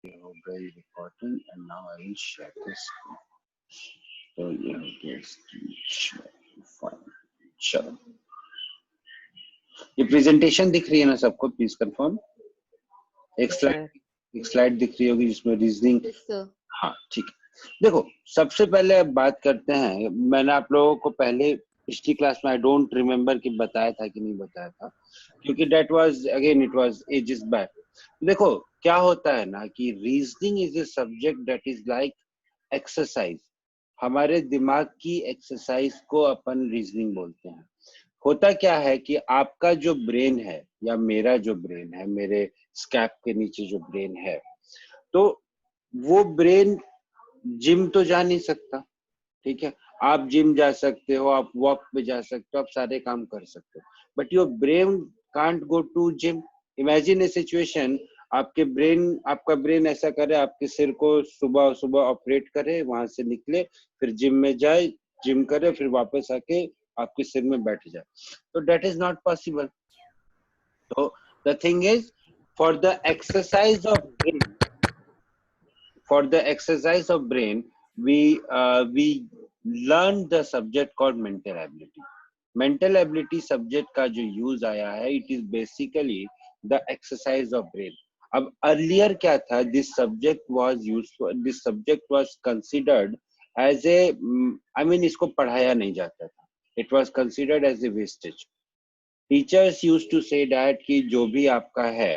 Very recording, and now I will share this. So fine. चलो, ये presentation दिख रही है ना सबको? Please confirm. एक Yes, स्लाइड sir. एक स्लाइड दिख रही होगी जिसमें रीजनिंग। Yes, sir. हाँ ठीक है। देखो, सबसे पहले अब बात करते हैं। मैंने आप लोगों को पहले पिछली क्लास में आई डोंट रिमेम्बर कि बताया था कि नहीं बताया था, क्योंकि that was again it was ages back. देखो क्या होता है ना कि reasoning is a subject that is like exercise. हमारे दिमाग की एक्सरसाइज को अपन रीजनिंग बोलते हैं। होता क्या है कि आपका जो ब्रेन है या मेरा जो ब्रेन है, मेरे स्कैप के नीचे जो ब्रेन है, तो वो ब्रेन जिम तो जा नहीं सकता, ठीक है। आप जिम जा सकते हो, आप वॉक पे जा सकते हो, आप सारे काम कर सकते हो, but your brain can't go to gym. Imagine a situation, आपका ब्रेन ऐसा करे, आपके सिर को सुबह सुबह ऑपरेट करे, वहां से निकले, फिर जिम में जाए, जिम करे, फिर वापस आके आपके सिर में बैठ जाए, तो डेट इज नॉट पॉसिबल। तो the thing is, for the exercise of brain for the exercise of brain, we learn the subject called mental ability. Mental ability subject का जो use आया है, it is basically the exercise of brain. अब earlier क्या था, this subject was considered as a I mean इसको पढ़ाया नहीं जाता था, it was considered as a wastage. Teachers used to say that कि जो भी आपका है,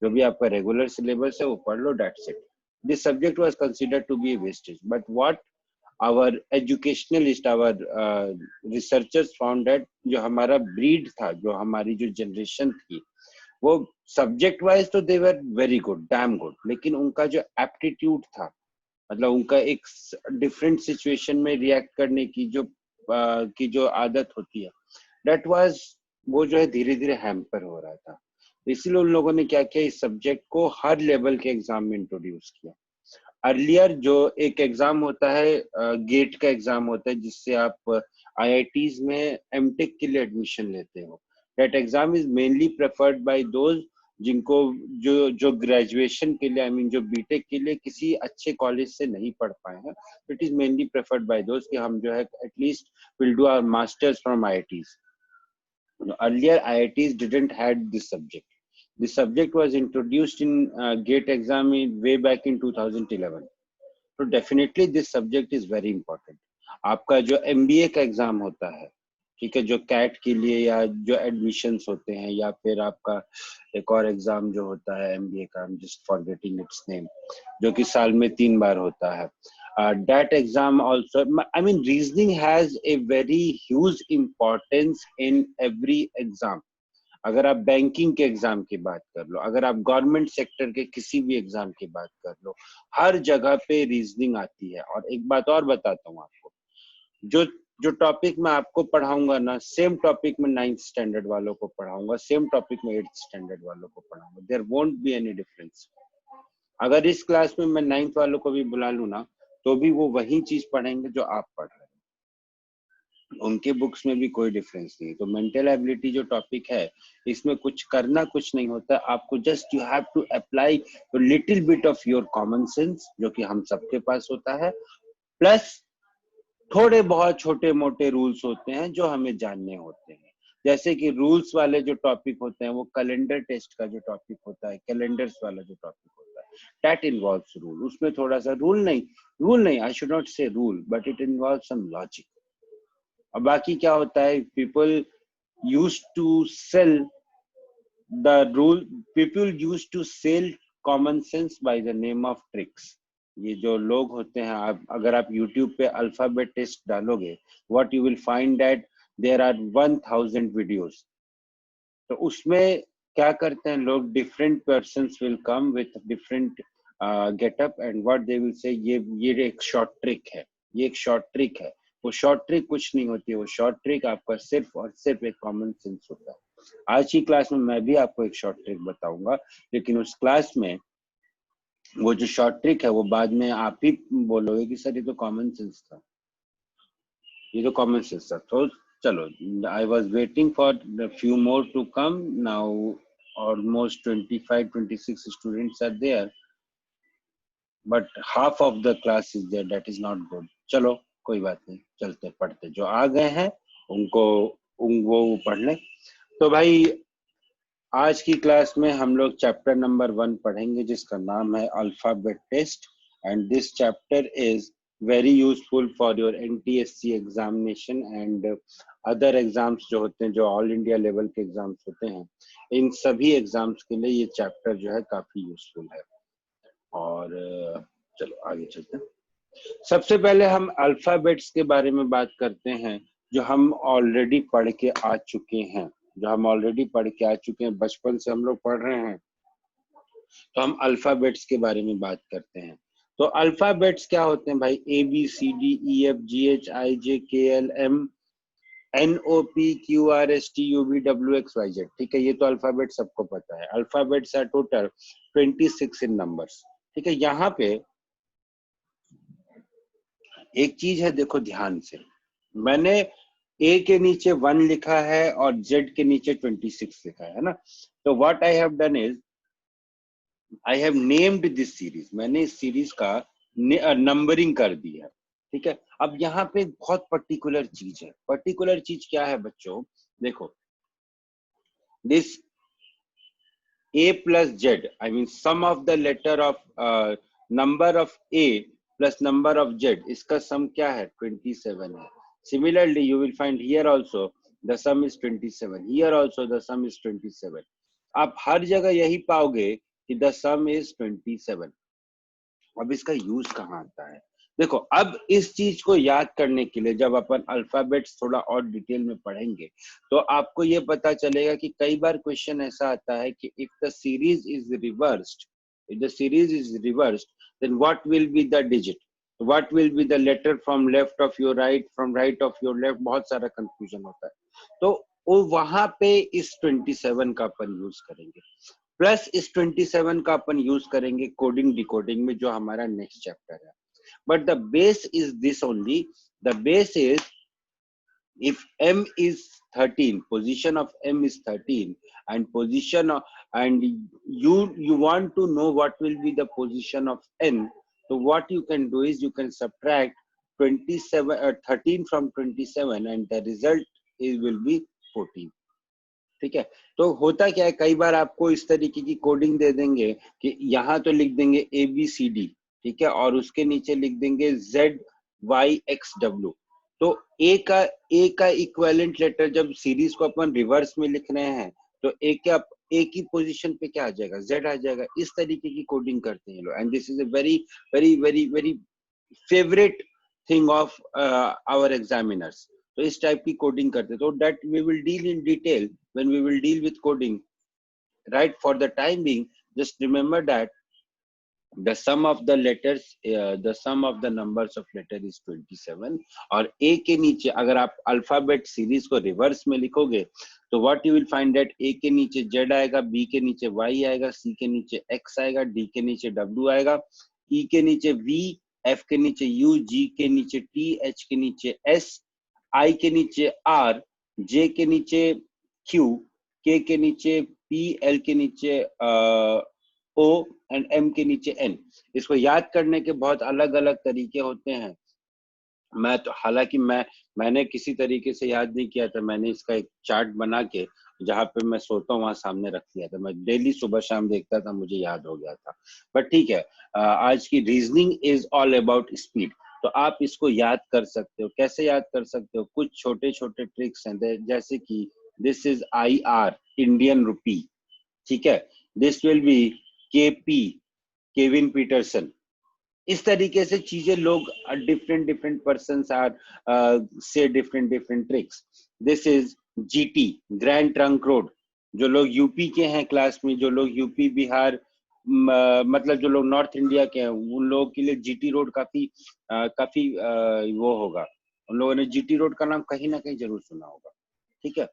जो भी आपका regular syllabus है वो पढ़ लो, that's it. This subject was considered to be a wastage, but what our educationalist, our researchers found that जो हमारा breed था, जो हमारी जो generation थी, वो subject wise तो they were very good, damn good, लेकिन उनका जो aptitude था, मतलब उनका एक different situation में react करने की जो आदत होती है, that was, वो जो है धीरे धीरे हैम्पर हो रहा था। इसीलिए उन लोगों ने क्या किया, इस सब्जेक्ट को हर लेवल के एग्जाम में इंट्रोड्यूस किया। अर्लियर जो एक एग्जाम होता है, गेट का एग्जाम होता है, जिससे आप आईआईटीज में एमटेक के लिए एडमिशन लेते हो, that exam is mainly preferred by those जिनको जो ग्रेजुएशन के लिए, आई मीन जो बीटेक के लिए किसी अच्छे कॉलेज से नहीं पढ़ पाए हैं, it is mainly preferred by those कि हम जो है at least will do our masters from IITs. Earlier, IITs didn't had this subject. This subject was introduced in GATE exam way back in 2011. So definitely this subject is very important. आपका जो MBA का exam होता है, ठीक है, जो cat के लिए या जो एडमिशंस होते हैं, या फिर आपका एक और एग्जाम जो होता है MBA का, I'm just forgetting its name, जो कि साल में 3 बार होता है, that exam also, I mean reasoning has a very huge importance in every exam. अगर आप बैंकिंग के एग्जाम की बात कर लो, अगर आप गवर्नमेंट सेक्टर के किसी भी एग्जाम की बात कर लो, हर जगह पे रीजनिंग आती है। और एक बात और बताता हूँ आपको, जो जो टॉपिक मैं आपको पढ़ाऊंगा ना, सेम टॉपिक में 9th स्टैंडर्ड वालों को पढ़ाऊंगा, सेम टॉपिक में 8th स्टैंडर्ड वालों को पढ़ाऊंगा, there won't be any difference. अगर इस क्लास में मैं 9th वालों को भी बुला लूं ना, तो भी वो वही चीज पढ़ेंगे जो आप पढ़ रहे हैं, उनके बुक्स में भी कोई डिफरेंस नहीं। तो मेंटल एबिलिटी जो टॉपिक है, इसमें कुछ करना कुछ नहीं होता, आपको just you have to apply little bit of your common sense, जो कि हम सबके पास होता है, प्लस थोड़े बहुत छोटे मोटे रूल्स होते हैं जो हमें जानने होते हैं। जैसे कि रूल्स वाले जो टॉपिक होते हैं, वो कैलेंडर टेस्ट का जो टॉपिक होता है, कैलेंडर्स वाला जो टॉपिक होता है, दैट इन्वॉल्व्स रूल। उसमें थोड़ा सा रूल नहीं, I should not say rule, but it involve some logic. और बाकी क्या होता है, people used to sell the rule, people used to sell common sense by the name of tricks. ये जो लोग होते हैं, अगर आप YouTube पे अल्फाबेट टेस्ट डालोगे, what you will find that there are 1000 videos. तो उसमें क्या करते हैं लोग, different persons will come with different getup and what they will say, ये एक शॉर्ट ट्रिक है, ये एक शॉर्ट ट्रिक है। वो शॉर्ट ट्रिक कुछ नहीं होती है, वो शॉर्ट ट्रिक आपका सिर्फ और सिर्फ एक कॉमन सेंस होता है। आज की क्लास में मैं भी आपको एक शॉर्ट ट्रिक बताऊंगा, लेकिन उस क्लास में वो जो शॉर्ट ट्रिक है वो बाद में आप ही बोलोगे कि सर ये तो कॉमन सेंस था, ये तो कॉमन सेंस था। तो चलो, I was waiting for few more to come, now almost 25-26 students are there. But half of the class is there, that is not good. चलो कोई बात नहीं, चलते पढ़ते, जो आ गए हैं उनको वो पढ़ लें। तो भाई आज की क्लास में हम लोग चैप्टर नंबर 1 पढ़ेंगे जिसका नाम है alphabet test, and this chapter is very useful for your NTSC examination and other exams जो होते हैं, जो ऑल इंडिया लेवल के एग्जाम्स होते हैं, इन सभी एग्जाम्स के लिए ये चैप्टर जो है काफी यूजफुल है। और चलो आगे चलते हैं। सबसे पहले हम अल्फाबेट्स के बारे में बात करते हैं, जो हम ऑलरेडी पढ़ के आ चुके हैं, बचपन से हम लोग पढ़ रहे हैं। तो हम अल्फाबेट्स के बारे में बात करते हैं। तो अल्फाबेट्स क्या होते हैं भाई? A B C D E F G H I J K L M N O P Q R S T U V W X Y Z. ठीक है, ये तो अल्फाबेट सबको पता है। Alphabets are total 26 in numbers. ठीक है, यहाँ पे एक चीज है, देखो ध्यान से, मैंने ए के नीचे 1 लिखा है और जेड के नीचे 26 लिखा है ना। तो what I have done is I have named this series, मैंने इस सीरीज का नंबरिंग कर दिया। ठीक है, अब यहाँ पे बहुत पर्टिकुलर चीज है। पर्टिकुलर चीज क्या है बच्चों? देखो, this a plus z, I mean sum of the letter of number of a plus number of z, इसका sum क्या है? 27 है। Similarly, you will find here also the sum is 27. Here also the sum is 27. आप हर जगह यही पाओगे कि the sum is 27. अब इसका यूज कहाँ आता है? देखो, अब इस चीज को याद करने के लिए जब अपन अल्फाबेट्स थोड़ा और डिटेल में पढ़ेंगे तो आपको ये पता चलेगा कि कई बार क्वेश्चन ऐसा आता है कि if the series is reversed, then what will be the digit, what will be the letter from left of your right, from right of your left, बहुत सारा कंफ्यूजन होता है। तो वो वहां पे इस 27 का अपन यूज करेंगे, प्लस इस 27 का अपन यूज करेंगे कोडिंग डिकोडिंग में, जो हमारा नेक्स्ट चैप्टर है। But the base is this only. The base is if m is 13, position of m is 13, and you want to know what will be the position of n. So what you can do is you can subtract 13 from 27 and the result will be 14. ठीक है, तो होता क्या है, कई बार आपको इस तरीके की कोडिंग दे देंगे कि यहाँ तो लिख देंगे ए बी सी डी, ठीक है, और उसके नीचे लिख देंगे जेड वाई एक्स डब्ल्यू। तो ए का इक्विवेलेंट लेटर जब सीरीज को अपन रिवर्स में लिख रहे हैं तो ए की पोजीशन पे क्या आ जाएगा? जेड आ जाएगा। इस तरीके की कोडिंग करते हैं लोग, and this is a very very very very favourite thing of our examiners. तो इस टाइप की कोडिंग करते, तो that we will deal in detail when we will deal with coding, right? For the time being, just remember that the sum of the letters, the sum of the numbers of letter is 27. और a के नीचे अगर आप alphabet series को reverse में लिखोगे तो what you will find that a के नीचे z आएगा, b के नीचे y आएगा, c के नीचे x आएगा, d के नीचे w आएगा, e के नीचे v, f के नीचे u, g के नीचे t, h के नीचे s, i के नीचे r, j के नीचे Q, K के नीचे P, L के नीचे O एंड M के नीचे N। इसको याद करने के बहुत अलग अलग तरीके होते हैं। मैं तो हालांकि मैंने किसी तरीके से याद नहीं किया था, मैंने इसका एक चार्ट बना के जहाँ पे मैं सोता हूँ वहां सामने रख लिया था, मैं डेली सुबह शाम देखता था, मुझे याद हो गया था। बट ठीक है, आज की reasoning is all about speed, तो आप इसको याद कर सकते हो। कैसे याद कर सकते हो? कुछ छोटे छोटे ट्रिक्स हैं, जैसे कि this is IR, Indian rupee, ठीक है, this will B KP, Kevin Pietersen. इस तरीके से चीजें लोग डिफरेंट पर्सन्स आर से different tricks. This is GT, grand trunk road, जो लोग यूपी के हैं क्लास में, जो लोग यूपी बिहार मतलब जो लोग नॉर्थ इंडिया के हैं, उन लोगों के लिए GT रोड काफी वो होगा, उन लोगों ने GT रोड का नाम कहीं ना कहीं जरूर सुना होगा। ठीक है,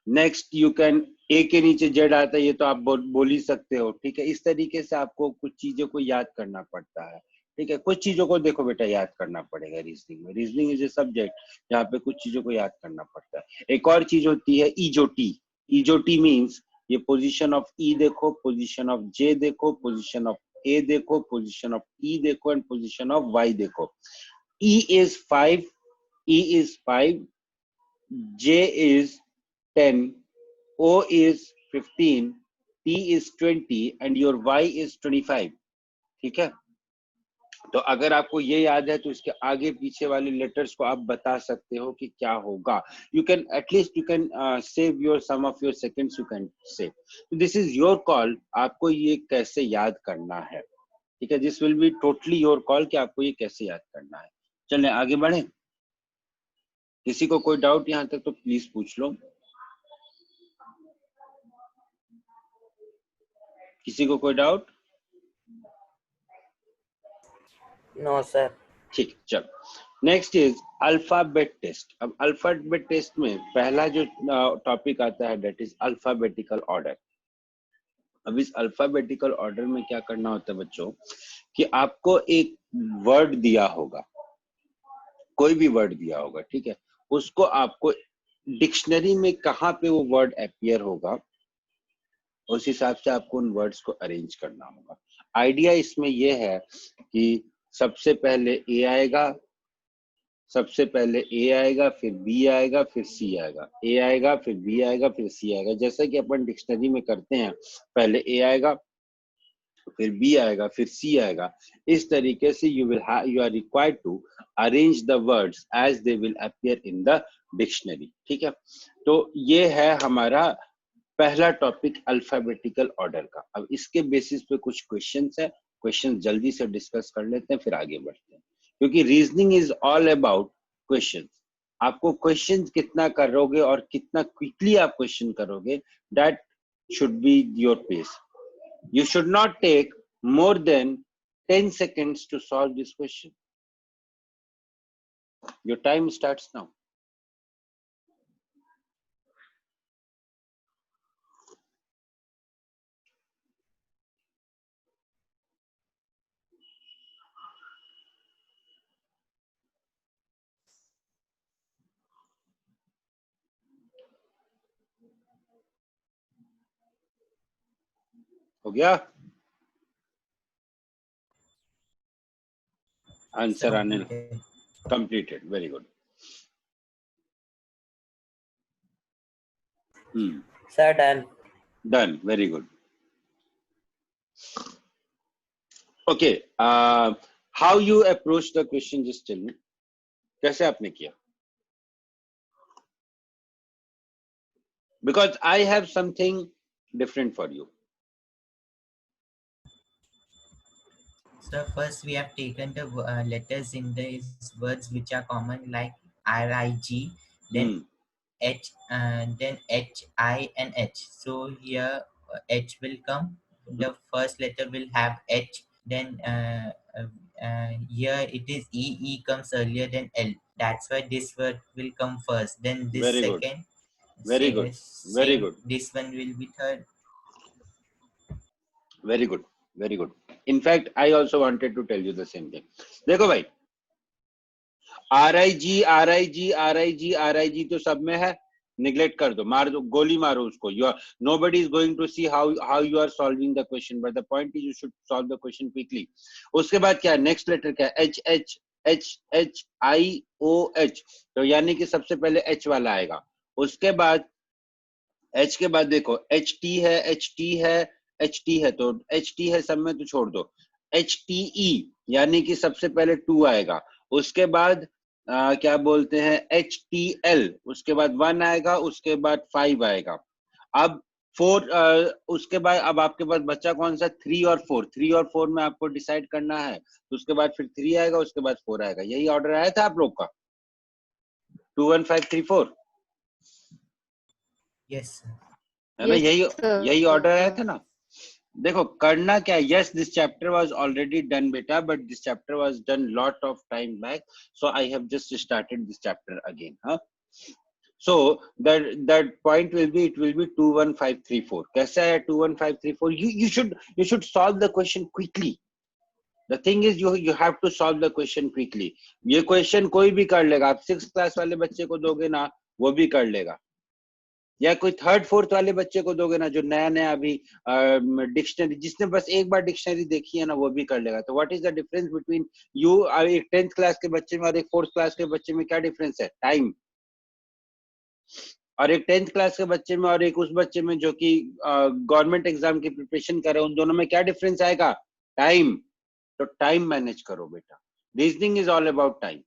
नेक्स्ट यू कैन, ए के नीचे जेड आता है, ये तो आप बोल ही सकते हो। ठीक है, इस तरीके से आपको कुछ चीजों को याद करना पड़ता है। ठीक है, कुछ चीजों को देखो बेटा याद करना पड़ेगा रीजनिंग में। रीजनिंग इज ए सब्जेक्ट जहाँ पे कुछ चीजों को याद करना पड़ता है। एक और चीज होती है ईजोटी। ईजोटी मीन्स ये पोजीशन ऑफ ई देखो, पोजीशन ऑफ जे देखो, पोजीशन ऑफ A देखो, पोजीशन ऑफ E देखो एंड पोजीशन ऑफ Y देखो. E is 5, E is 5, J is 10, O is 15, T is 20 and your Y is 25. ठीक है, तो अगर आपको ये याद है तो इसके आगे पीछे वाले लेटर्स को आप बता सकते हो कि क्या होगा. You can at least you can save your some of your seconds, you can say. This is your call, आपको ये कैसे याद करना है. ठीक है, this will be totally your call कि आपको ये कैसे याद करना है. चलें आगे बढ़े. किसी को कोई डाउट यहाँ तक तो प्लीज पूछ लो. किसी को कोई डाउट? No sir. ठीक, चलो नेक्स्ट इज अल्फाबेट टेस्ट. अब अल्फाबेट टेस्ट में पहला जो टॉपिक आता है दैट इज अल्फाबेटिकल ऑर्डर. अब इस अल्फाबेटिकल ऑर्डर में क्या करना होता है बच्चों कि आपको एक वर्ड दिया होगा, कोई भी वर्ड दिया होगा, ठीक है, उसको आपको डिक्शनरी में कहाँ पे वो वर्ड अपीयर होगा उस हिसाब से आपको उन वर्ड्स को अरेंज करना होगा. आइडिया इसमें यह है कि सबसे पहले ए आएगा, सबसे पहले ए आएगा, फिर बी आएगा, फिर सी आएगा, ए आएगा, फिर बी आएगा, फिर सी आएगा, जैसा कि अपन डिक्शनरी में करते हैं. पहले ए आएगा, फिर बी आएगा, फिर सी आएगा. इस तरीके से you are required to arrange the words as they will appear in the dictionary. ठीक है, तो ये है हमारा पहला टॉपिक अल्फाबेटिकल ऑर्डर का. अब इसके बेसिस पे कुछ क्वेश्चंस है, क्वेश्चन जल्दी से डिस्कस कर लेते हैं फिर आगे बढ़ते हैं, क्योंकि reasoning is all about questions. आपको क्वेश्चन कितना करोगे और कितना क्विकली आप क्वेश्चन करोगे, that should be your pace. You should not take more than 10 seconds to solve this question. Your time starts now. हो गया आंसर आने completed. Very good. Sir done. Done, very good. Okay, how you approach the question, just tell me, कैसे आपने किया? Because I have something different for you. So first we have taken the letters in these words which are common, like R-I-G, then H, then H-I and H. So here H will come. The first letter will have H. Then here it is E. E comes earlier than L. That's why this word will come first. Then this Very good. second. Very good. Very good. This one will be third. Very good. Very good. In fact, I also wanted to tell you the same thing. देखो भाई, R-I-G, R-I-G, R-I-G, R-I-G तो सब में है, neglect कर दो, मार दो, गोली मारो उसको. Nobody is going to see how you are solving the question, but the point is you should solve the question quickly. उसके बाद क्या है, नेक्स्ट लेटर क्या है, H H H H I O H, तो यानी कि सबसे पहले H वाला आएगा. उसके बाद H के बाद देखो H T है, H T है, H T है, तो H T है सब में तो छोड़ दो. H T E यानी कि सबसे पहले 2 आएगा. उसके बाद क्या बोलते हैं H T L, उसके बाद 1 आएगा, उसके बाद 5 आएगा. अब 4, उसके बाद अब आपके पास बच्चा कौन सा, 3 और 4. 3 और 4 में आपको डिसाइड करना है, तो उसके बाद फिर 3 आएगा, उसके बाद 4 आएगा. यही ऑर्डर आया था आप लोग का 2 1 5 3 4. Yes sir. है ना, यही ऑर्डर आया था ना. देखो करना क्या, yes this chapter was already done बेटा, but this chapter was done lot of time back, so I have just started this chapter again. हाँ, so that point will be, it will be 2 1 5 3 4. कैसे आया 2 1 5 3 4? you should solve the question quickly. The thing is you have to solve the question quickly. ये question कोई भी कर लेगा, आप 6th class वाले बच्चे को दोगे ना, वो भी कर लेगा. या कोई थर्ड फोर्थ वाले बच्चे को दोगे ना, जो नया नया अभी डिक्शनरी, जिसने बस एक बार डिक्शनरी देखी है ना, वो भी कर लेगा। तो what is the difference between you, एक 10th क्लास के बच्चे में और एक 4th क्लास के बच्चे में क्या डिफरेंस है? टाइम। और एक 10th क्लास के बच्चे में और एक उस बच्चे में जो कि गवर्नमेंट एग्जाम की प्रिपरेशन कर रहे हैं, उन दोनों में क्या डिफरेंस आएगा? टाइम। तो टाइम मैनेज करो बेटा, reasoning is all about time.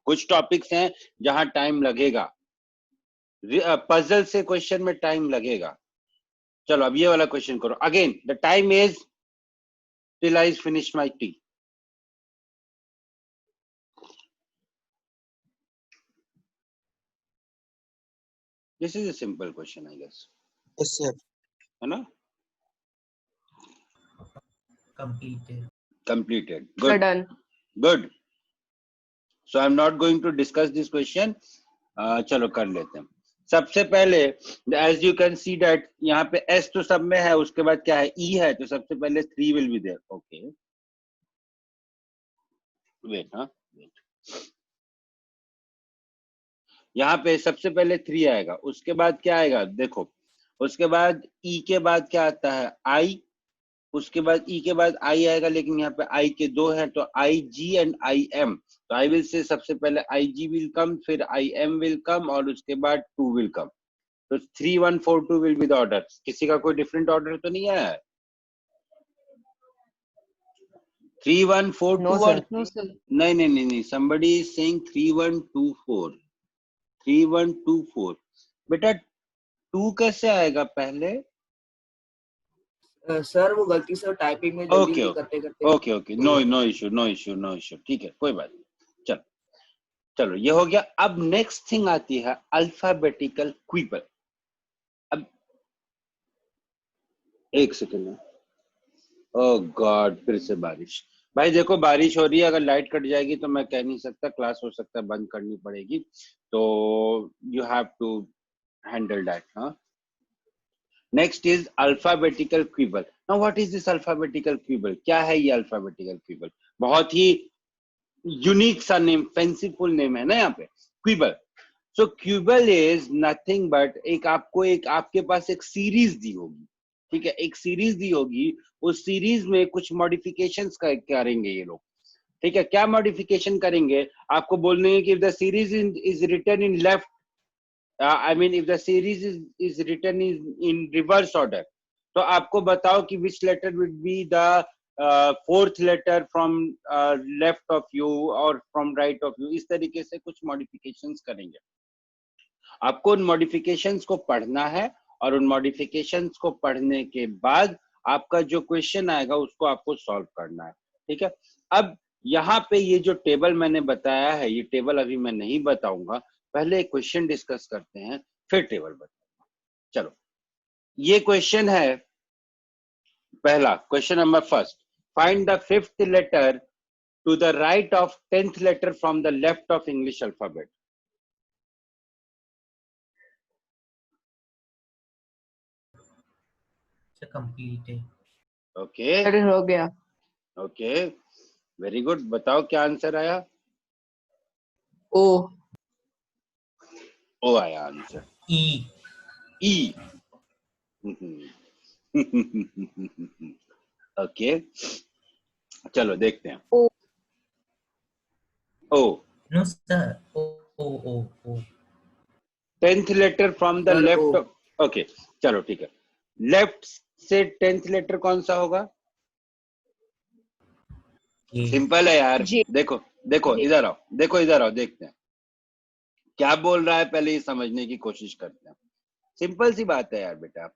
कुछ टॉपिक्स हैं जहां टाइम लगेगा, पजल से क्वेश्चन में टाइम लगेगा। चलो अब ये वाला क्वेश्चन करो। Again the time is till I finish my tea. This is a simple question I guess, Yes, sir. है ना? Completed. Completed. We're Good. done. Good. So I'm not going to discuss this question. चलो कर लेते हैं। सबसे पहले as you can see that यहाँ पे S तो सब में है, उसके बाद क्या है? E है, तो सबसे पहले 3 will be there. Okay. Wait, हाँ wait. यहाँ पे सबसे पहले 3 आएगा, उसके बाद क्या आएगा? देखो, उसके बाद E के बाद क्या आता है? I, उसके बाद E के बाद I आएगा, लेकिन यहाँ पे I के 2 हैं, तो IG एंड IM। तो I will say सबसे पहले IG will come, फिर IM will come, और उसके बाद 2 will come। तो 3 1 4 2 will be the order। किसी का कोई डिफरेंट ऑर्डर तो नहीं है? 3 1 4 No, 2 sir. और No, sir. नहीं नहीं नहीं नहीं, somebody is saying 3 1 2 4, 3 1 2 4। बेटा 2 कैसे आएगा पहले? सर वो गलती से टाइपिंग में ओके जल्दी ओके करते okay okay, no no issue no issue no issue, ठीक है कोई बात नहीं। चलो चलो ये हो गया। अब नेक्स्ट थिंग आती है अल्फाबेटिकल क्विबल। अब एक सेकंड में, ओह गॉड फिर से बारिश। भाई देखो बारिश हो रही है, अगर लाइट कट जाएगी तो मैं कह नहीं सकता, क्लास हो सकता है बंद करनी पड़ेगी, तो you have to handle that. हाँ, next is alphabetical quibble. Now what is this alphabetical quibble? क्या है ये अल्फाबेटिकल क्विबल? बहुत ही यूनिक सा नेम, फैंसीफुल नेम है ना यहाँ पे, quibble. So quibble is nothing but एक आपके पास एक सीरीज दी होगी, ठीक है, एक सीरीज दी होगी, उस सीरीज में कुछ मॉडिफिकेशंस करेंगे ये लोग, ठीक है। क्या मॉडिफिकेशन करेंगे? आपको बोलने हैं कि if the series is written in left, I mean if the series is written in reverse order, तो आपको बताओ कि which letter would be the fourth letter from left of you or from right of you। इस तरीके से कुछ modifications करेंगे। आपको उन modifications को पढ़ना है, और उन modifications को पढ़ने के बाद आपका जो क्वेश्चन आएगा उसको आपको सॉल्व करना है, ठीक है। अब यहाँ पे ये जो टेबल मैंने बताया है, ये टेबल अभी मैं नहीं बताऊंगा, पहले एक क्वेश्चन डिस्कस करते हैं फिर टेबल बताऊंगा। चलो ये क्वेश्चन है पहला, question number first, find the 5th letter to the right of 10th letter from the left of English alphabet. So completed. Okay That हो गया. Okay very good. बताओ क्या आंसर आया? O. ओ आया आंसर, E. ई। Okay चलो देखते हैं। O. O, No sir. O. 10th letter from द सर, लेफ्ट। ओ। ओके चलो ठीक है, लेफ्ट से 10th लेटर कौन सा होगा? A. सिंपल है यार। J. देखो देखो J. इधर आओ, देखो इधर आओ, देखते हैं क्या बोल रहा है, पहले ये समझने की कोशिश करते हैं। सिंपल सी बात है यार बेटा,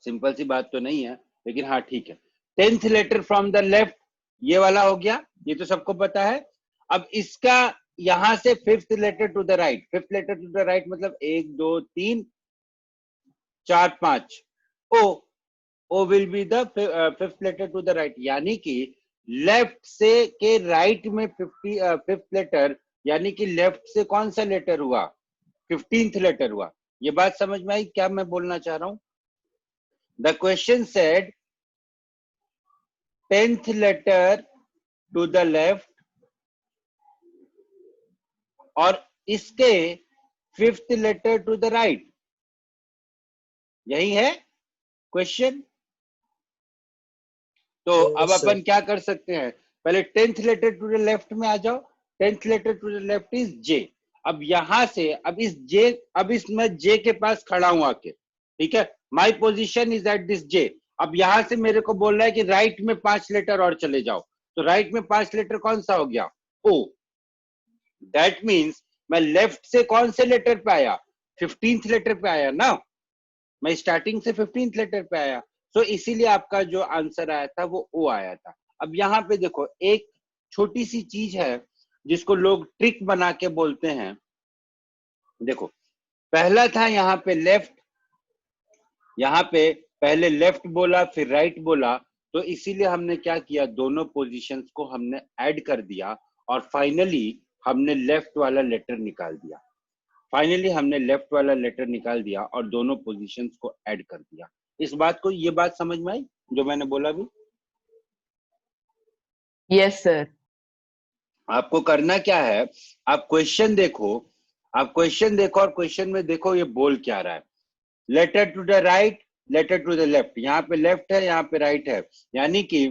सिंपल सी बात तो नहीं है, लेकिन हाँ ठीक है। 10th letter from the left, ये वाला हो गया, ये तो सबको पता है। अब इसका यहां से 5th letter to the right, 5th letter to the right मतलब 1 2 3 4 5, O will be the 5th letter to the right, यानी कि लेफ्ट से के राइट में 5th लेटर, यानी कि लेफ्ट से कौन सा लेटर हुआ? 15th लेटर हुआ। ये बात समझ में आई क्या मैं बोलना चाह रहा हूं? The question said 10th letter to the left, और इसके 5th letter to the right. यही है क्वेश्चन. तो अब Yes, sir. अपन क्या कर सकते हैं, पहले 10th letter to the left में आ जाओ. 10th letter to the left is J. अब यहां से अब इसमें जे के पास खड़ा हूं आके, ठीक है. My position is at this J. अब यहां से मेरे को बोल रहा है कि राइट में 5 लेटर और चले जाओ. तो राइट में 5 लेटर कौन सा हो गया, ओ. दैट मीन्स मैं लेफ्ट से कौन से लेटर पे आया, 15th लेटर पे आया ना. मैं स्टार्टिंग से 15th लेटर पे आया. तो इसीलिए आपका जो आंसर आया था वो ओ आया था. अब यहाँ पे देखो एक छोटी सी चीज है जिसको लोग ट्रिक बना के बोलते हैं. देखो पहला था यहाँ पे लेफ्ट, यहाँ पे पहले लेफ्ट बोला फिर राइट बोला. तो इसीलिए हमने क्या किया, दोनों पोजीशंस को हमने ऐड कर दिया और फाइनली हमने लेफ्ट वाला लेटर निकाल दिया. फाइनली हमने लेफ्ट वाला लेटर निकाल दिया और दोनों पोजीशंस को ऐड कर दिया. इस बात को, ये बात समझ में आई जो मैंने बोला भी. Yes, sir. आपको करना क्या है, आप क्वेश्चन देखो, और क्वेश्चन में देखो ये बोल क्या रहा है. Letter to the right, letter to the left. यहाँ पे लेफ्ट है, यहाँ पे राइट है, यानी कि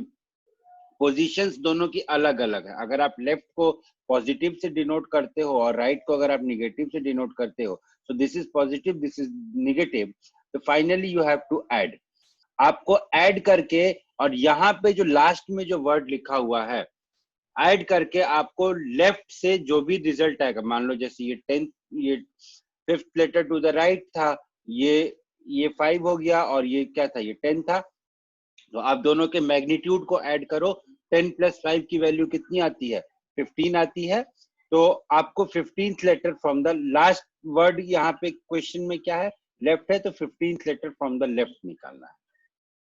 पोजीशंस दोनों की अलग अलग है. अगर आप लेफ्ट को पॉजिटिव से डिनोट करते हो और राइट को अगर आप निगेटिव से डिनोट करते हो, so this is positive, this is negative. तो finally you have to add. आपको ऐड करके, और यहाँ पे जो लास्ट में जो वर्ड लिखा हुआ है, ऐड करके आपको लेफ्ट से जो भी रिजल्ट आएगा, मान लो जैसे ये 5th letter to the right था, ये 5 हो गया और ये क्या था, ये 10 था. तो आप दोनों के मैग्नीट्यूड को ऐड करो. 10 + 5 की वैल्यू कितनी आती है, 15 आती है. तो आपको 15th letter from the last word, यहाँ पे क्वेश्चन में क्या है, लेफ्ट है, तो 15th letter from the left निकालना है.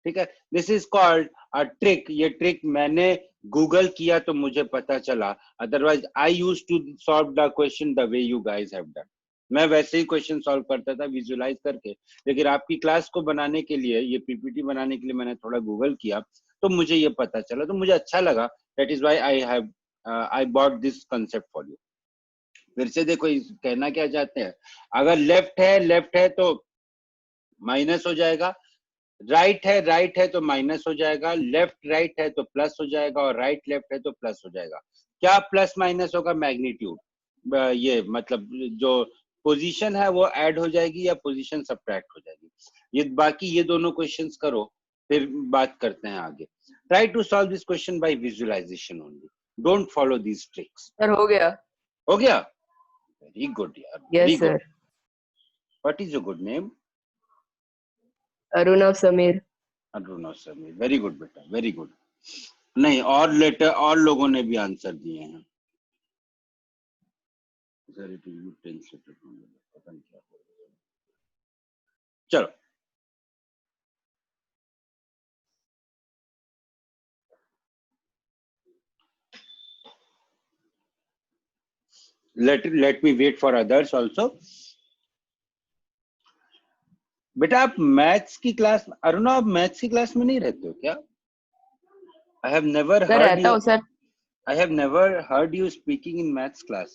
ठीक है. This is called a trick. ये ट्रिक मैंने गूगल किया तो मुझे पता चला. Otherwise I used to solve the question the way you guys have done. मैं वैसे ही क्वेश्चन सॉल्व करता था विजुअलाइज करके. लेकिन आपकी क्लास को बनाने के लिए, ये पीपीटी बनाने के लिए मैंने थोड़ा गूगल किया तो मुझे ये पता चला, तो मुझे अच्छा लगा. That is why I bought this concept for you. फिर से देखो कहना क्या चाहते हैं, अगर लेफ्ट है तो माइनस हो जाएगा, राइट है तो माइनस हो जाएगा, लेफ्ट राइट है तो प्लस हो जाएगा, और राइट लेफ्ट है तो प्लस हो जाएगा. क्या प्लस माइनस होगा, मैग्नीट्यूड. ये मतलब जो पोजीशन है वो ऐड हो जाएगी या पोजीशन सब्ट्रैक्ट हो जाएगी. ये बाकी ये दोनों क्वेश्चंस करो, फिर बात करते हैं आगे. Try to solve this question by visualization only. Don't follow these tricks. Sir, हो गया. हो गया. वेरी गुड यार, Yes, very sir. Good. What is your good name? Arunav Samir. Aruna Samir. Very good बेटा, वेरी गुड. नहीं, और लेटर और लोगों ने भी आंसर दिए हैं. पता नहीं क्या. चलो let me wait for others also. बेटा आप मैथ्स की क्लास, अरुणा आप मैथ्स की क्लास में नहीं रहते हो क्या? I have never Sir, heard रहता यू, हूँ sir. I have never heard you speaking in maths class.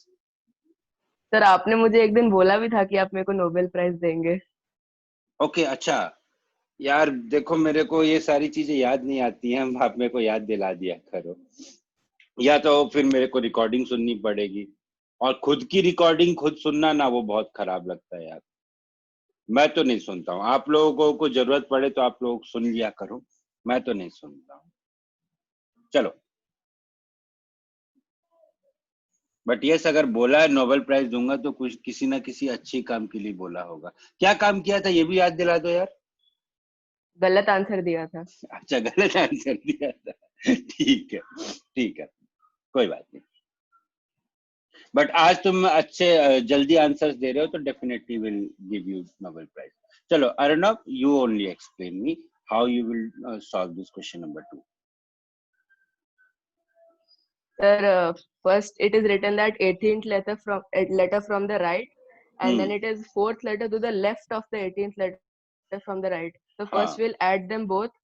Sir आपने मुझे एक दिन बोला भी था कि आप मेरे को नोबेल प्राइज देंगे. ओके अच्छा. यार देखो मेरे को ये सारी चीजें याद नहीं आती हैं, आप मेरे को याद दिला दिया करो. या तो फिर मेरे को रिकॉर्डिंग सुननी पड़ेगी, और खुद की रिकॉर्डिंग खुद सुनना ना, वो बहुत खराब लगता है यार. मैं तो नहीं सुनता हूँ. आप लोगों को जरूरत पड़े तो आप लोग सुन लिया करो, मैं तो नहीं सुनता हूँ. चलो. बट यस, अगर बोला है नोबेल प्राइज दूंगा तो कुछ किसी ना किसी अच्छी काम के लिए बोला होगा. क्या काम किया था ये भी याद दिला दो यार. गलत आंसर दिया था. अच्छा, गलत आंसर दिया था. ठीक है, ठीक है, कोई बात नहीं. बट आज तुम अच्छे जल्दी आंसर्स दे रहे हो तो definitely will give you Nobel prize. चलो Arnav, you only explain me how you will solve this question number 2. Sir, first it is written that 18th letter from the right, and then it is 4th letter to the left of the 18th letter from the right. So first we'll add them both,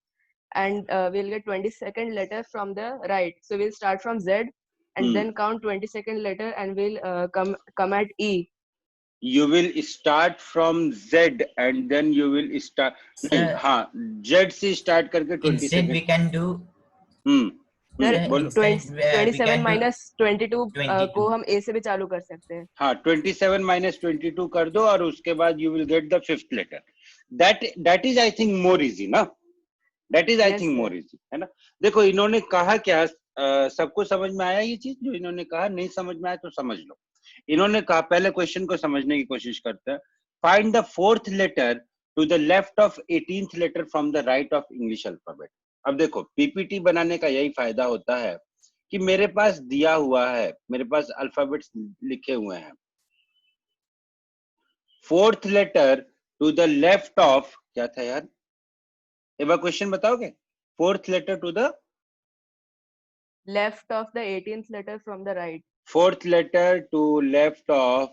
and we'll get 22nd letter from the right. So we'll start from Z and then count 22nd letter, and we'll come at E. you will start from Z and then you will start. नहीं, Sir, हाँ, Z से start करके 20 instead we second. can do sir बोलो. instead we 27 can do minus 22 को 22. हम ए से भी चालू कर सकते हैं. हाँ, 27 minus 22 कर दो और उसके बाद you will get the fifth letter. That is I think more easy ना. That is I Yes, think sir. more easy, है ना. देखो इन्होंने कहा क्या, सबको समझ में आया ये चीज जो इन्होंने कहा? नहीं समझ में आया तो समझ लो. इन्होंने कहा, पहले क्वेश्चन को समझने की कोशिश करते हैं. Find the fourth letter to the left of 18th letter from the right of English alphabet. अब देखो पीपीटी बनाने का यही फायदा होता है कि मेरे पास दिया हुआ है, मेरे पास अल्फाबेट्स लिखे हुए हैं. Fourth letter to the left of, क्या था यार, एक बार क्वेश्चन बताओगे? Fourth letter to the Left of the 18th letter from the right. fourth letter to left of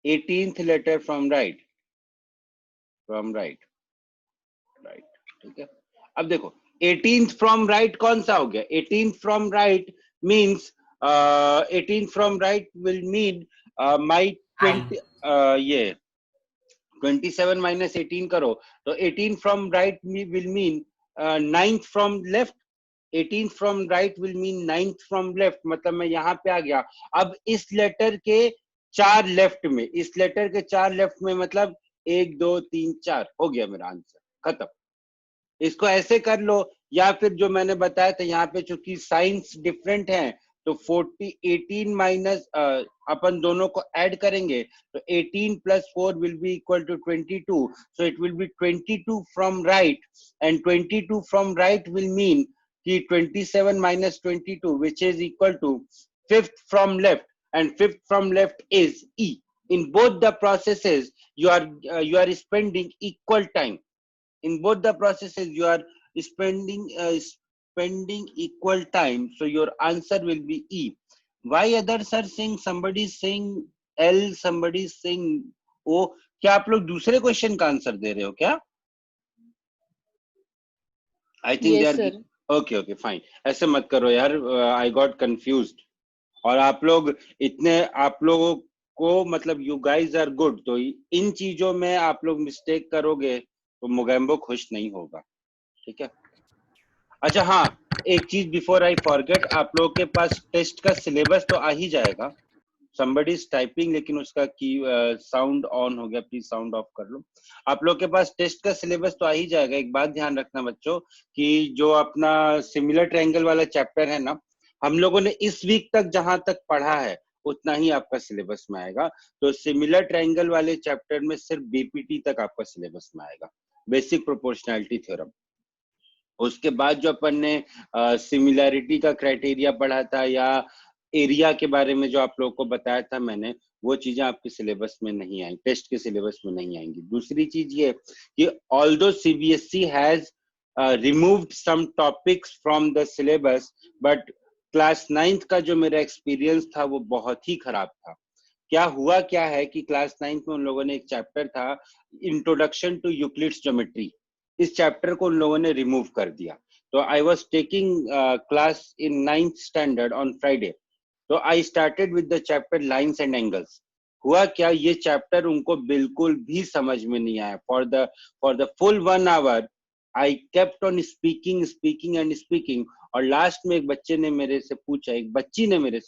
18th letter from right. right. ठीक है. अब देखो 18th from right कौन सा हो गया? 18th from right means 18th from right will mean my 20 ये 27 minus 18 करो तो 18 from right will mean 9th from left. 18th from right will mean 9th from left. मतलब मैं यहाँ पे आ गया. अब इस लेटर के 4 लेफ्ट में, इस लेटर के 4 लेफ्ट में मतलब 1 2 3 4 हो गया मेरा आंसर, खत्म. इसको ऐसे कर लो या फिर जो मैंने बताया था यहाँ पे चूंकि साइंस डिफरेंट है तो 18 माइनस अपन दोनों को ऐड करेंगे तो 18 plus 4 will be equal to 22. So it will be 22 from right and 22 from right will mean कि 27 minus 22 which is equal to 5th from left and 5th from left is E. In both the processes you are spending equal time. In both the processes you are spending equal time, so your answer will be E. Why others are saying, somebody is saying L, somebody is saying O? क्या आप लोग दूसरे question का answer दे रहे हो क्या? I think Yes, they are sir. okay fine. ऐसे मत करो यार, I got confused. और आप लोग इतने, आप लोगों को मतलब you guys are good, तो इन चीजों में आप लोग मिस्टेक करोगे तो मोगेम्बो खुश नहीं होगा. ठीक है. अच्छा हाँ, एक चीज बिफोर आई फॉरगेट, आप लोगों के पास टेस्ट का सिलेबस तो आ ही जाएगा. somebody is typing लेकिन उसका की साउंड ऑन हो गया, प्लीज साउंड ऑफ कर लो. आप लोग के पास टेस्ट का सिलेबस तो आ ही जाएगा. एक बात ध्यान रखना बच्चों कि जो अपना सिमिलर ट्रायंगल वाला चैप्टर है ना, हम लोगों ने इस वीक तक जहां तक पढ़ा है उतना ही आपका सिलेबस में आएगा. तो सिमिलर ट्रायंगल वाले चैप्टर में सिर्फ बीपीटी तक आपका सिलेबस में आएगा, बेसिक प्रोपोर्शनैलिटी थ्योरम. उसके बाद जो अपन ने सिमिलैरिटी का क्राइटेरिया पढ़ा था या एरिया के बारे में जो आप लोगों को बताया था मैंने, वो चीजें आपके सिलेबस में नहीं आएंगी, टेस्ट के सिलेबस में नहीं आएंगी. दूसरी चीज ये कि although CBSE has removed some topics from the syllabus, but class 9th का जो मेरा एक्सपीरियंस था वो बहुत ही खराब था. क्या है कि क्लास 9th में उन लोगों ने एक चैप्टर था इंट्रोडक्शन टू यूक्लिड्स ज्योमेट्री, इस चैप्टर को उन लोगों ने रिमूव कर दिया. तो I was taking class in 9th standard on Friday, तो I started with the chapter lines and angles. हुआ क्या, ये चैप्टर उनको बिल्कुल भी समझ में नहीं आया. For the full 1 hour I kept on speaking and speaking. और लास्ट में एक बच्ची ने मेरे से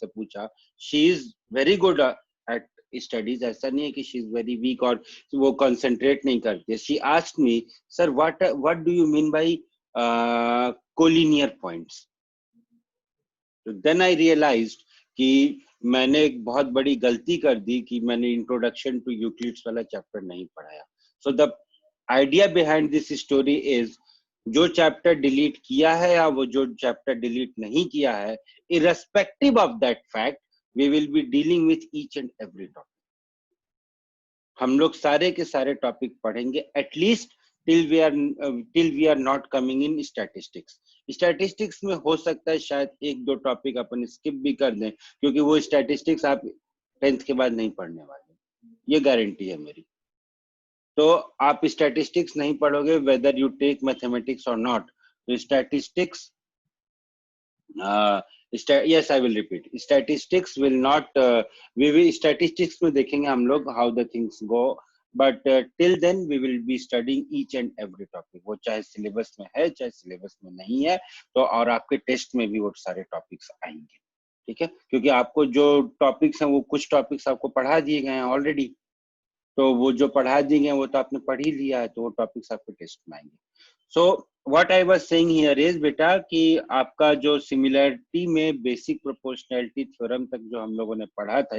पूछा, she is very good at studies, ऐसा नहीं है कि शी इज वेरी वीक और वो कंसंट्रेट नहीं करती है. She asked me, sir what do you mean by collinear points. Then I realized कि मैंने एक बहुत बड़ी गलती कर दी कि मैंने इंट्रोडक्शन टू यूक्लिड्स वाला चैप्टर नहीं पढ़ाया. So the idea behind this story is, जो चैप्टर डिलीट किया है या वो जो चैप्टर डिलीट नहीं किया है, irrespective of that fact, we will be dealing with each and every topic. हम लोग सारे के सारे टॉपिक पढ़ेंगे at least till we are not coming in statistics. Statistics में हो सकता है शायद 1-2 टॉपिक अपन स्किप भी कर दें, क्योंकि वो स्टैटिस्टिक्स आप 10th के बाद नहीं पढ़ने वाले, ये गारंटी है मेरी. तो आप स्टैटिस्टिक्स नहीं पढ़ोगे वेदर यू टेक मैथमेटिक्स और नॉट. तो statistics Yes, I will repeat. Statistics will not. We will statistics में देखेंगे हम लोग how the things go. But till then we will be studying each and every topic. वो चाहे syllabus में है, चाहे syllabus में नहीं है, तो और आपके टेस्ट में भी वो सारे टॉपिक्स आएंगे, ठीक है? क्योंकि आपको जो टॉपिक्स हैं वो कुछ टॉपिक्स आपको पढ़ा दिए गए हैं ऑलरेडी, तो वो जो पढ़ा दिए गए वो तो आपने पढ़ ही लिया है, तो वो टॉपिक्स आपके टेस्ट में आएंगे. So what I was saying here is बेटा कि आपका जो सिमिलैरिटी में बेसिक प्रोपोर्शनैलिटी थ्योरम तक जो हम लोगों ने पढ़ा था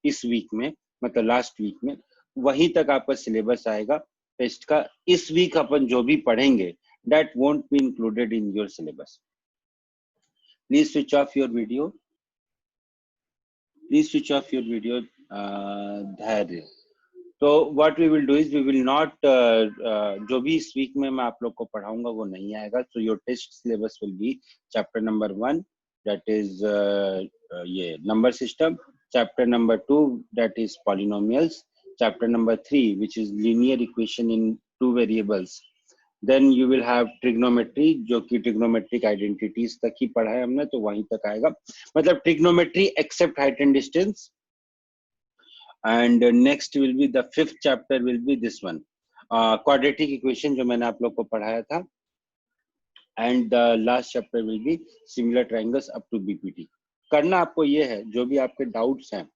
इस वीक में, मतलब लास्ट वीक में, वहीं तक आपका सिलेबस आएगा टेस्ट का. इस वीक अपन जो भी पढ़ेंगे that won't be included in your syllabus. Please switch off your video. Please switch off your video. Dhairya. तो what we will do is we will not, जो भी इस वीक में मैं आप लोग को पढ़ाऊंगा वो नहीं आएगा. So your test syllabus will be chapter number 1 that is ये number system, chapter number 2 that is polynomials, chapter number 3 which is linear equation in two variables. Then you will have trigonometry, जो कि trigonometric identities तक ही पढ़ा है हमने, तो वहीं तक आएगा. मतलब trigonometry except height and distance. And next will be the 5th chapter will be this one, quadratic equation जो मैंने आप लोग को पढ़ाया था. And the last chapter will be similar triangles up to BPT. करना आपको ये है, जो भी आपके doubts हैं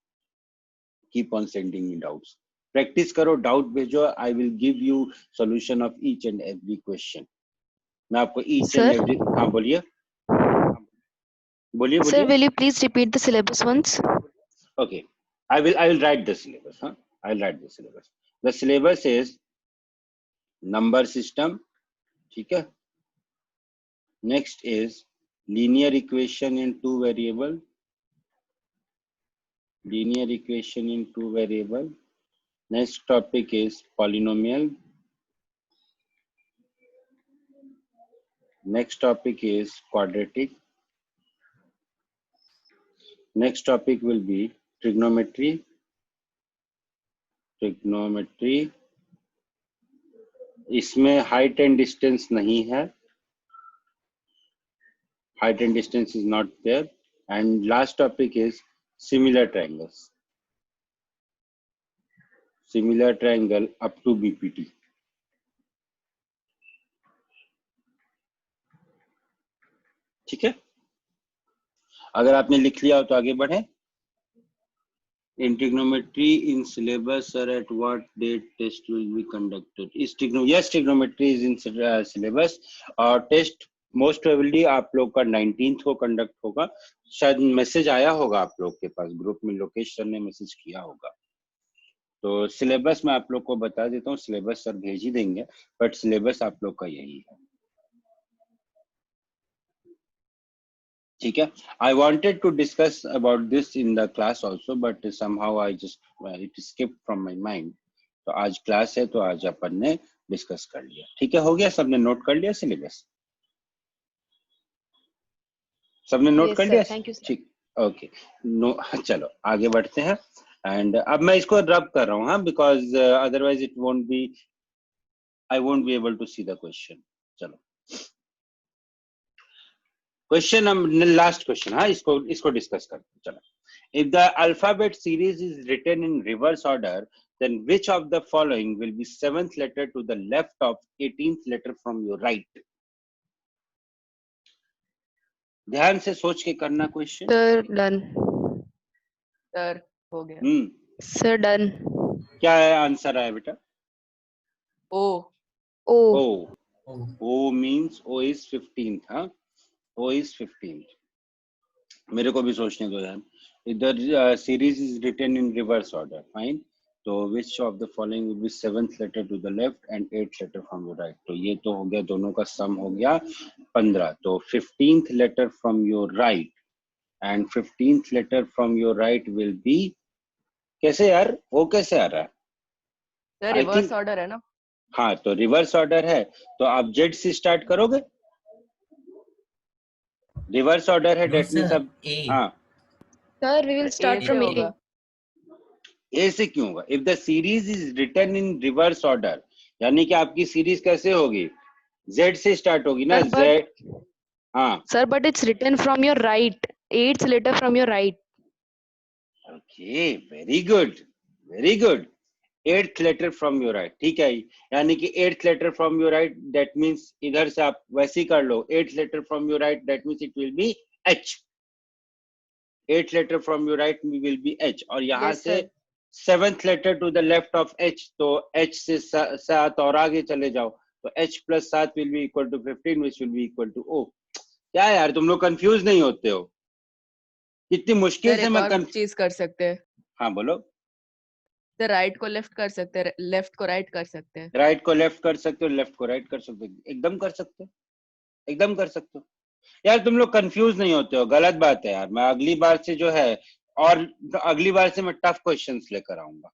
keep on sending me doubts. Practice करो, डाउट भेजो. I will give you solution of each and every question. मैं आपको ईच एंड एवरी. हाँ बोलिए बोलिए. Sir, will you please repeat the syllabus once? Okay, I will write the syllabus. I'll write the syllabus. The syllabus is number system, ठीक है? Next is linear equation in two variable. Linear equation in two variable. Next topic is polynomial. Next topic is quadratic. Next topic will be trigonometry. Trigonometry. इसमें height and distance नहीं है. Height and distance is not there. And last topic is similar triangles. Similar triangle up to BPT. ठीक है? अगर आपने लिख लिया हो तो आगे बढ़े. In trigonometry in syllabus, sir, at what date test will be conducted? Yes, trigonometry is in syllabus. और टेस्ट मोस्ट प्रोबेबली आप लोग का 19th को कंडक्ट होगा. शायद मैसेज आया होगा आप लोग के पास ग्रुप में, लोकेश सर ने मैसेज किया होगा. तो सिलेबस मैं आप लोग को बता देता हूँ, सिलेबस सर भेज ही देंगे, बट सिलेबस आप लोग का यही है, ठीक है? I wanted to discuss about this in the class also, but somehow I just it skipped from my mind. तो आज क्लास है तो आज अपन ने डिस्कस कर लिया. ठीक है, हो गया? सबने नोट कर लिया सिलेबस? सबने नोट कर लिया? ठीक, ओके. नो, चलो आगे बढ़ते हैं. एंड अब मैं इसको रब कर रहा हूँ, हाँ, because otherwise it won't be, I won't be able to see the question. चलो क्वेश्चन, लास्ट क्वेश्चन, हाँ, इसको डिस्कस करते हैं. चलो. If the alphabet series is written in reverse order, then which of the following will be 7th letter to the left of 18th letter from your right? ध्यान से सोच के करना क्वेश्चन. Sir, done. सर हो गया. Sir, done. क्या है answer आया बेटा? ओ. O. O means O is 15th. हाँ, O is 15th. मेरे को भी सोचने दो यार. इधर series is written in reverse order. Fine. तो which of the following will be 7th letter to the left and 8th letter from your right? तो ये तो हो गया, दोनों का सम हो गया 15. तो 15th letter from your right and 15th letter from your right will be, कैसे यार, वो कैसे आ रहा है? सर रिवर्स ऑर्डर है ना? हाँ, तो रिवर्स ऑर्डर है तो आप जेड से स्टार्ट करोगे. रिवर्स ऑर्डर है, डेट मींस अब. हाँ Sir, we will start from A. ए से क्यों होगा? If the series is written in reverse order, यानी कि आपकी सीरीज कैसे होगी? जेड से स्टार्ट होगी ना. जेड. हाँ Sir, but it's written from your right. 8th letter from your right. Okay, very good, very good. 8th letter from your right, ठीक है, यानी कि 8th letter from your right, that means इधर से आप वैसे ही कर लो, 8th letter from your right, that means it will be H. 8th letter from your right will be H, और यहाँ Yes, से sir. 7th letter to the left of H, तो H से 7 और आगे चले जाओ, तो H plus 7 will be equal to 15, which will be equal to O. क्या यार तुम लोग कंफ्यूज नहीं होते हो? कितनी मुश्किल सर से एक मैं और चीज कर सकते हैं, हाँ बोलो। सर राइट को लेफ्ट कर सकते हैं, लेफ्ट को राइट कर सकते हैं। राइट को लेफ्ट कर सकते हो, लेफ्ट को राइट कर सकते हो, एकदम कर सकते हो, एकदम कर सकते हो। यार तुम लोग कंफ्यूज नहीं होते हो, गलत बात है यार। मैं अगली बार से जो है, और अगली बार से मैं टफ क्वेश्चंस लेकर आऊंगा।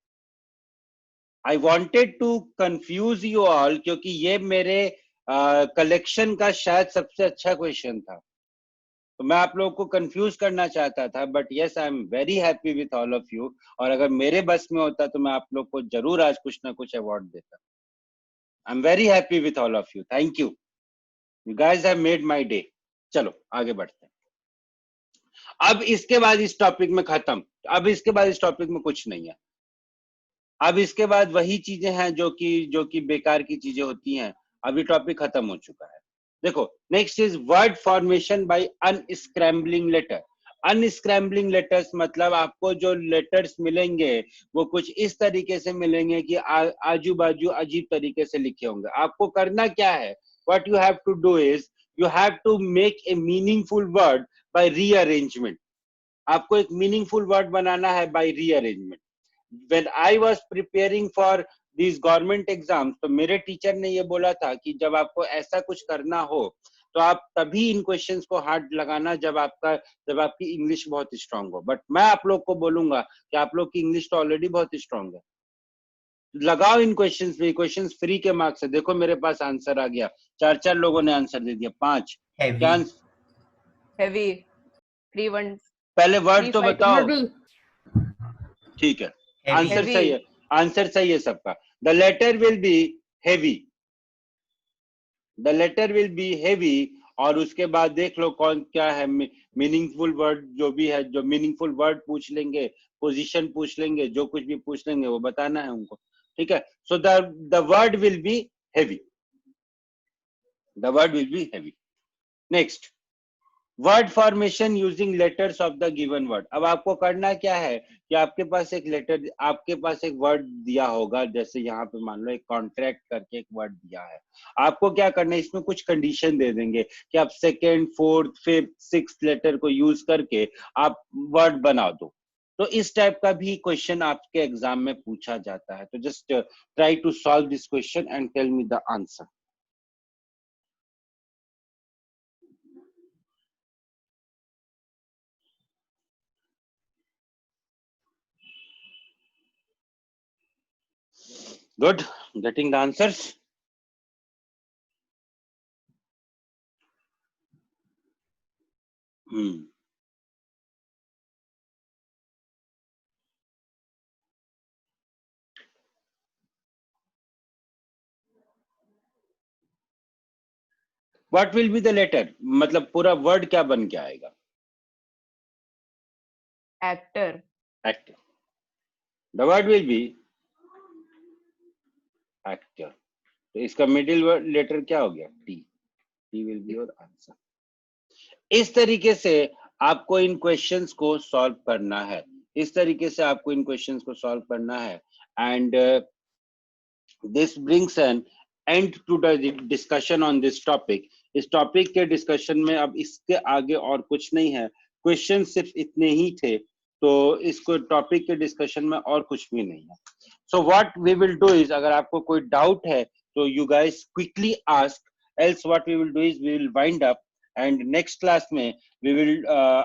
I wanted to confuse you all, क्योंकि ये मेरे कलेक्शन का शायद सबसे अच्छा क्वेश्चन था, तो मैं आप लोगों को कंफ्यूज करना चाहता था, but yes I am very happy with all of you. और अगर मेरे बस में होता तो मैं आप लोग को जरूर आज कुछ ना कुछ अवार्ड देता। I am very happy with all of you, thank you, you guys have made my day. चलो आगे बढ़ते हैं। अब इसके बाद इस टॉपिक में खत्म, अब इसके बाद इस टॉपिक में कुछ नहीं है। अब इसके बाद वही चीजें हैं जो कि बेकार की चीजें होती हैं। अभी टॉपिक खत्म हो चुका है। देखो next is word formation by unscrambling letter. Unscrambling letters मतलब आपको जो लेटर्स मिलेंगे वो कुछ इस तरीके से मिलेंगे कि आजू बाजू अजीब तरीके से लिखे होंगे। आपको करना क्या है, what you have to do is you have to make a meaningful word by rearrangement. आपको एक मीनिंगफुल वर्ड बनाना है by rearrangement. when I was preparing for these government exams, तो मेरे टीचर ने ये बोला था कि जब आपको ऐसा कुछ करना हो तो आप तभी इन क्वेश्चंस को हार्ड लगाना जब आपकी इंग्लिश बहुत स्ट्रांग हो। बट मैं आप लोग को बोलूंगा कि आप लोग की इंग्लिश तो ऑलरेडी बहुत स्ट्रांग है, लगाओ इन क्वेश्चंस में। क्वेश्चंस फ्री के मार्क्स है। देखो मेरे पास आंसर आ गया, 4 लोगों ने आंसर दे दिया, 5 क्या हेवी 3-1 पहले वर्ड तो 3-5 बताओ। हेवी ठीक है, Heavy. आंसर सही है, आंसर सही है सबका। The letter will be heavy, the letter will be heavy. और उसके बाद देख लो कौन क्या है मीनिंगफुल वर्ड, जो भी है, जो मीनिंगफुल वर्ड पूछ लेंगे, पोजीशन पूछ लेंगे, जो कुछ भी पूछ लेंगे वो बताना है उनको, ठीक है। So the word will be heavy, the word will be heavy. Next, word formation using letters of the given word. अब आपको करना क्या है कि आपके पास एक लेटर, आपके पास एक वर्ड दिया होगा, जैसे यहाँ पे मान लो एक कॉन्ट्रैक्ट करके एक वर्ड दिया है। आपको क्या करना है, इसमें कुछ कंडीशन दे देंगे कि आप second, fourth, fifth, sixth letter को यूज करके आप वर्ड बना दो। तो इस टाइप का भी क्वेश्चन आपके एग्जाम में पूछा जाता है। तो just try to solve this question and tell me the answer. Good, getting the answers. What will be the letter? मतलब पूरा वर्ड क्या बन के आएगा? Actor Actor. The word will be actor. तो इसका मिडिल वर्ड लेटर क्या हो गया? T. T will be your answer. इस तरीके से आपको इन क्वेश्चंस को सॉल्व करना है, इस तरीके से आपको इन क्वेश्चंस को सॉल्व करना है। And this brings an end to the discussion on this topic. इस टॉपिक के डिस्कशन में अब इसके आगे और कुछ नहीं है, क्वेश्चन सिर्फ इतने ही थे, तो इसको टॉपिक के डिस्कशन में और कुछ भी नहीं है। So what we will do is, अगर आपको कोई डाउट है तो you guys quickly ask, else what we will do is we will wind up and next class में वी विल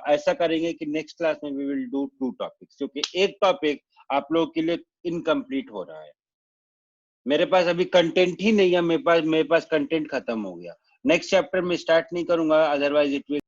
ऐसा करेंगे कि नेक्स्ट क्लास में वी विल डू 2 टॉपिक्स, क्योंकि एक टॉपिक आप लोगों के लिए इनकम्प्लीट हो रहा है। मेरे पास अभी कंटेंट ही नहीं है, मेरे पास कंटेंट खत्म हो गया। नेक्स्ट चैप्टर में स्टार्ट नहीं करूंगा, अदरवाइज इट विल